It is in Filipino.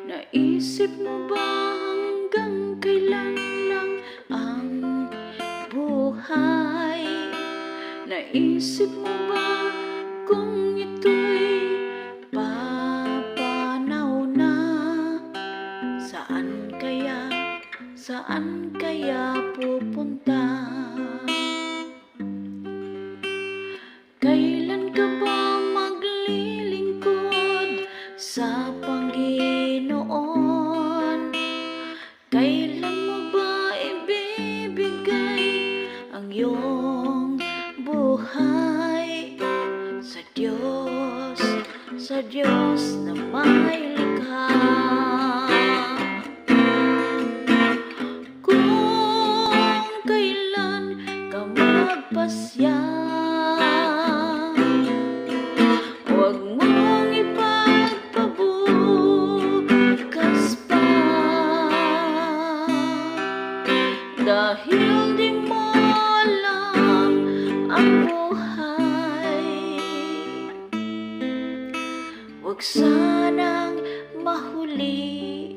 Naisip mo ba hanggang kailan lang ang buhay? Naisip mo ba kung ito'y papanaw na? Saan kaya pupunta? Kailan ka ba maglilingkod sa Panginoon? Kailan mo ba ibibigay ang iyong buhay sa Diyos na may likha? Kung kailan ka magpasya, huwag mong ipagpabukas pa, dahil di mo alam ang buhay. Huwag sanang mahuli